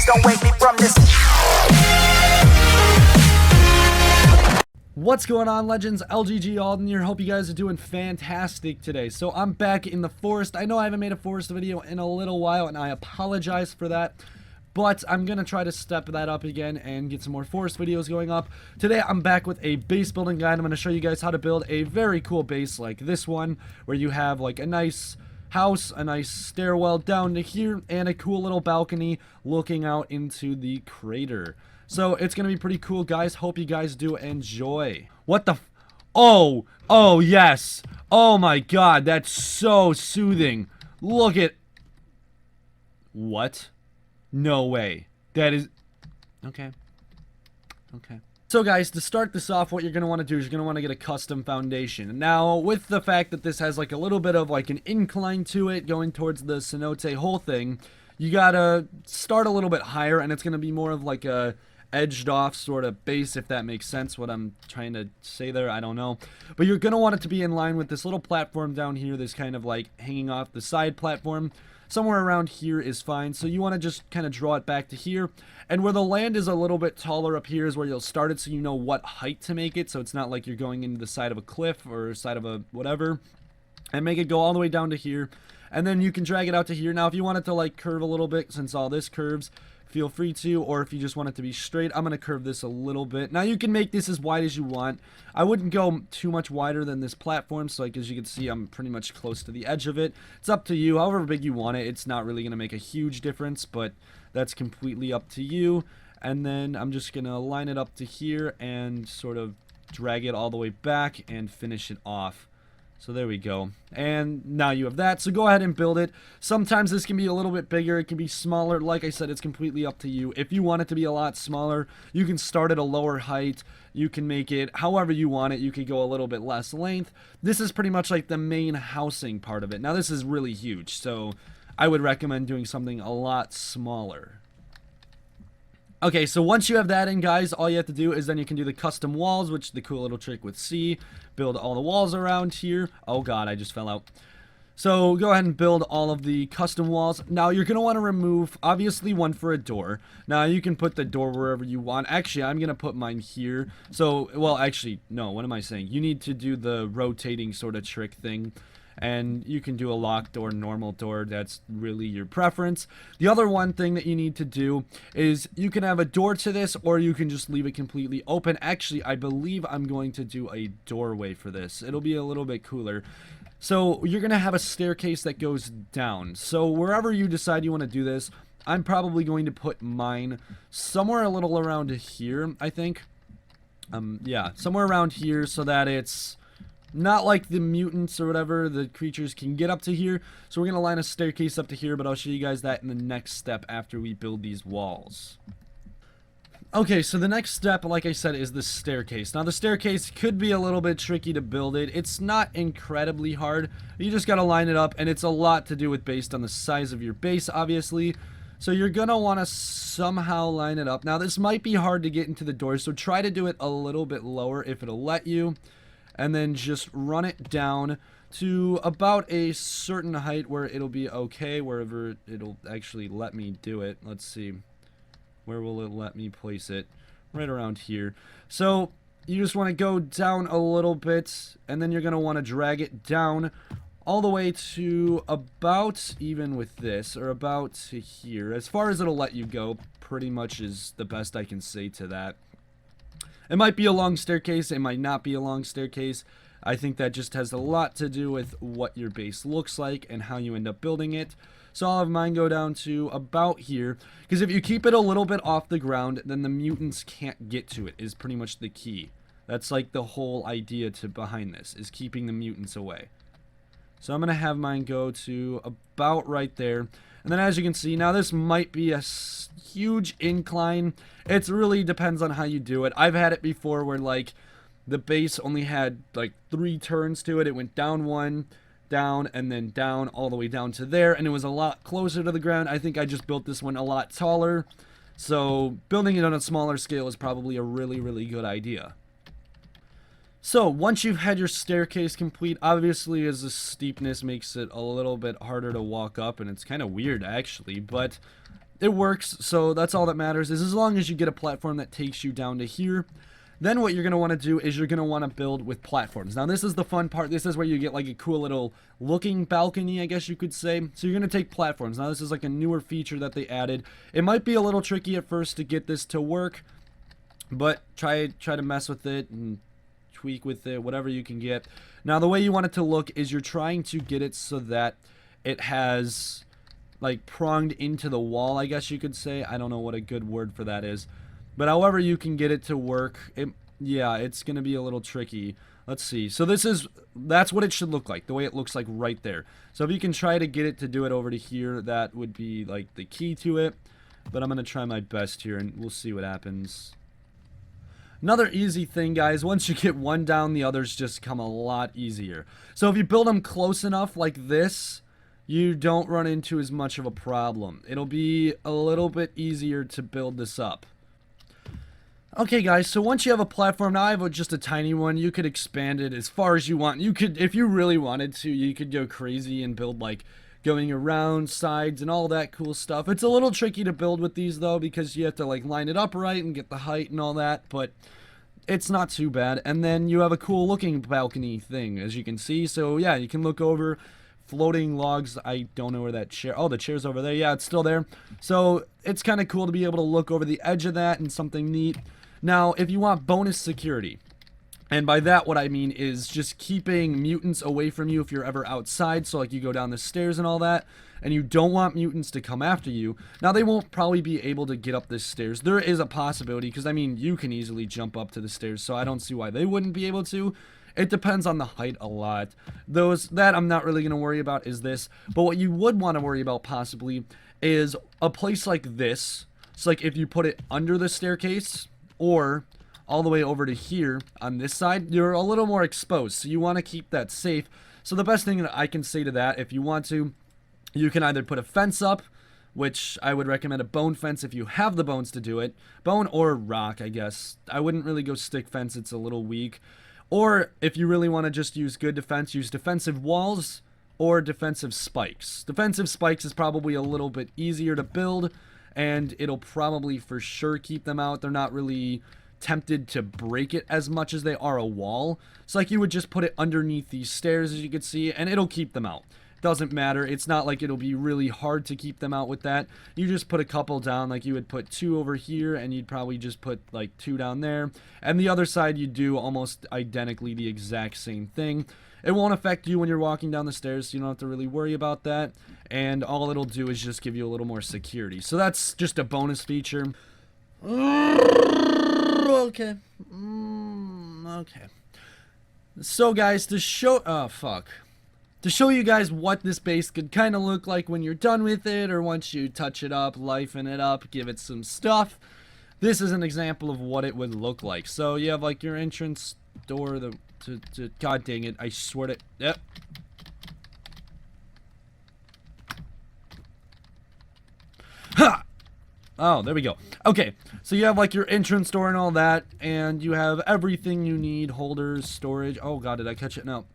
please don't wake me from this. What's going on, legends? LGG Alden here. Hope you guys are doing fantastic today. So I'm back in the forest. I know I haven't made a forest video in a little while, and I apologize for that. But I'm going to try to step that up again and get some more forest videos going up. Today I'm back with a base building guide. I'm going to show you guys how to build a very cool base like this one, where you have like a nice house, a nice stairwell down to here, and a cool little balcony looking out into the crater. So it's going to be pretty cool, guys. Hope you guys do enjoy. What the oh, yes. Oh my god, that's so soothing. Look at... What? No way. That is... Okay. So guys, to start this off, what you're going to want to do is you're going to want to get a custom foundation. Now, with the fact that this has like a little bit of like an incline to it going towards the cenote whole thing, you got to start a little bit higher, and it's going to be more of like a edged off sort of base, if that makes sense what I'm trying to say there. I don't know, but you're gonna want it to be in line with this little platform down here, this kind of like hanging off the side platform. Somewhere around here is fine. So you want to just kind of draw it back to here, and where the land is a little bit taller up here is where you'll start it, so you know what height to make it, so it's not like you're going into the side of a cliff or side of a whatever, and make it go all the way down to here, and then you can drag it out to here. Now if you want it to like curve a little bit, since all this curves, feel free to, or if you just want it to be straight, I'm going to curve this a little bit. Now you can make this as wide as you want. I wouldn't go too much wider than this platform, so like as you can see, I'm pretty much close to the edge of it. It's up to you, however big you want it. It's not really going to make a huge difference, but that's completely up to you. And then I'm just going to line it up to here and sort of drag it all the way back and finish it off. So there we go. And now you have that. So go ahead and build it. Sometimes this can be a little bit bigger. It can be smaller. Like I said, it's completely up to you. If you want it to be a lot smaller, you can start at a lower height. You can make it however you want it. You could go a little bit less length. This is pretty much like the main housing part of it. Now this is really huge, so I would recommend doing something a lot smaller. Okay, so once you have that in, guys, all you have to do is then you can do the custom walls, which is the cool little trick with C. Build all the walls around here. Oh god, I just fell out. So go ahead and build all of the custom walls. Now you're going to want to remove, obviously, one for a door. Now you can put the door wherever you want. Actually, I'm going to put mine here. So, well, actually, no, what am I saying? You need to do the rotating sort of trick thing. And you can do a locked door, normal door. That's really your preference. The other one thing that you need to do is you can have a door to this, or you can just leave it completely open. Actually, I believe I'm going to do a doorway for this. It'll be a little bit cooler. So you're going to have a staircase that goes down. So wherever you decide you want to do this, I'm probably going to put mine somewhere a little around here, I think. Yeah, somewhere around here, so that it's not like the mutants or whatever, the creatures can get up to here. So we're going to line a staircase up to here, but I'll show you guys that in the next step after we build these walls. Okay, so the next step, like I said, is the staircase. Now the staircase could be a little bit tricky to build it. It's not incredibly hard. You just got to line it up, and it's a lot to do with based on the size of your base, obviously. So you're going to want to somehow line it up. Now this might be hard to get into the door, so try to do it a little bit lower if it'll let you. And then just run it down to about a certain height where it'll be okay, wherever it'll actually let me do it. Let's see. Where will it let me place it? Right around here. So you just want to go down a little bit, and then you're going to want to drag it down all the way to about even with this, or about to here. As far as it'll let you go, pretty much is the best I can say to that. It might be a long staircase, it might not be a long staircase. I think that just has a lot to do with what your base looks like and how you end up building it. So I'll have mine go down to about here, because if you keep it a little bit off the ground, then the mutants can't get to it, is pretty much the key. That's like the whole idea behind this, is keeping the mutants away. So I'm going to have mine go to about right there. And then as you can see, now this might be a huge incline. It really depends on how you do it. I've had it before where like the base only had like 3 turns to it. It went down 1, down, and then down all the way down to there. And it was a lot closer to the ground. I think I just built this one a lot taller. So building it on a smaller scale is probably a really, really good idea. So, once you've had your staircase complete, obviously as the steepness makes it a little bit harder to walk up, and it's kind of weird actually, but it works, so that's all that matters, is as long as you get a platform that takes you down to here. Then what you're going to want to do is you're going to want to build with platforms. Now this is the fun part. This is where you get like a cool little looking balcony, I guess you could say. So you're going to take platforms. Now this is like a newer feature that they added. It might be a little tricky at first to get this to work, but try to mess with it and tweak with it, whatever you can get. Now the way you want it to look is you're trying to get it so that it has like pronged into the wall, I guess you could say. I don't know what a good word for that is. But however you can get it to work, yeah, it's going to be a little tricky. Let's see. So that's what it should look like, the way it looks like right there. So if you can try to get it to do it over to here, that would be like the key to it. But I'm going to try my best here and we'll see what happens. Another easy thing, guys, once you get one down, the others just come a lot easier. So if you build them close enough like this, you don't run into as much of a problem. It'll be a little bit easier to build this up. Okay guys, so once you have a platform, now I have just a tiny one. You could expand it as far as you want. You could, if you really wanted to, you could go crazy and build like going around sides and all that cool stuff. It's a little tricky to build with these though, because you have to like line it up right and get the height and all that, but it's not too bad. And then you have a cool looking balcony thing, as you can see. So yeah, you can look over floating logs. I don't know where that chair, oh, the chair's over there. Yeah, it's still there. So it's kind of cool to be able to look over the edge of that and something neat. Now, if you want bonus security, and by that what I mean is just keeping mutants away from you if you're ever outside, so like you go down the stairs and all that, and you don't want mutants to come after you. Now, they won't probably be able to get up the stairs. There is a possibility, because I mean, you can easily jump up to the stairs, so I don't see why they wouldn't be able to. It depends on the height a lot. That I'm not really going to worry about is this, but what you would want to worry about possibly is a place like this. So like if you put it under the staircase, or all the way over to here on this side, you're a little more exposed, so you want to keep that safe. So the best thing that I can say to that, if you want to, you can either put a fence up, which I would recommend a bone fence if you have the bones to do it. Bone or rock, I guess. I wouldn't really go stick fence, it's a little weak. Or if you really want to just use good defense, use defensive walls or defensive spikes. Defensive spikes is probably a little bit easier to build, and it'll probably for sure keep them out. They're not really tempted to break it as much as they are a wall. So like you would just put it underneath these stairs, as you can see, and it'll keep them out. Doesn't matter. It's not like it'll be really hard to keep them out with that. You just put a couple down, like you would put 2 over here, and you'd probably just put like 2 down there. And the other side you do almost identically the exact same thing. It won't affect you when you're walking down the stairs, so you don't have to really worry about that. And all it'll do is just give you a little more security. So that's just a bonus feature. Okay. Okay. So guys, to show... oh, fuck. To show you guys what this base could kind of look like when you're done with it, or once you touch it up, lifen it up, give it some stuff. This is an example of what it would look like. So you have like your entrance door, god dang it, I swear to, yep. Ha! Oh, there we go. Okay, so you have like your entrance door and all that, and you have everything you need, holders, storage. Oh god, did I catch it? No.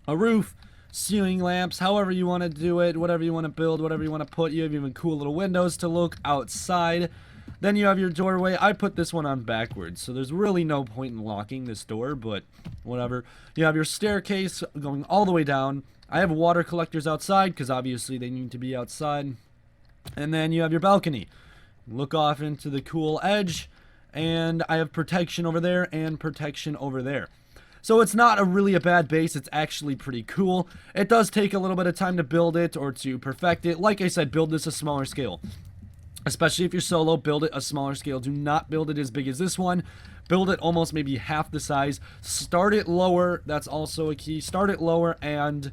A roof, ceiling lamps, however you want to do it, whatever you want to build, whatever you want to put. You have even cool little windows to look outside. Then you have your doorway. I put this one on backwards, so there's really no point in locking this door, but whatever. You have your staircase going all the way down. I have water collectors outside, because obviously they need to be outside. And then you have your balcony. Look off into the cool edge, and I have protection over there and protection over there. So it's not really a bad base. It's actually pretty cool. It does take a little bit of time to build it or to perfect it. Like I said, build this a smaller scale. Especially if you're solo, build it a smaller scale. Do not build it as big as this one. Build it almost maybe half the size. Start it lower. That's also a key. Start it lower and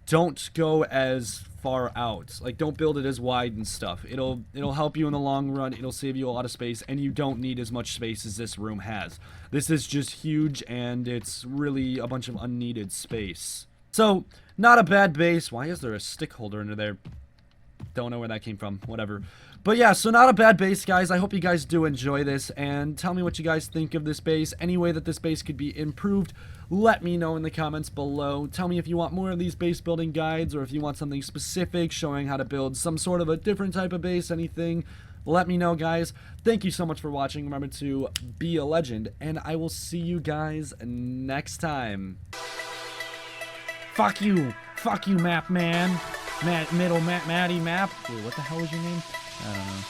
don't go as far out. Like, don't build it as wide and stuff. It'll help you in the long run. It'll save you a lot of space, and you don't need as much space as this room has. This is just huge, and it's really a bunch of unneeded space. So, not a bad base. Why is there a stick holder under there? Don't know where that came from. Whatever. But yeah, so not a bad base, guys. I hope you guys do enjoy this, and tell me what you guys think of this base. Any way that this base could be improved, let me know in the comments below. Tell me if you want more of these base building guides, or if you want something specific showing how to build some sort of a different type of base, anything. Let me know, guys. Thank you so much for watching. Remember to be a legend, and I will see you guys next time. Fuck you. Fuck you, map man. Matty map. Wait, what the hell was your name? I don't know.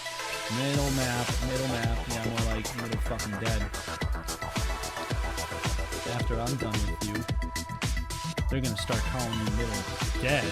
Middle map. Yeah, more like middle fucking dead. After I'm done with you, they're gonna start calling you middle dead.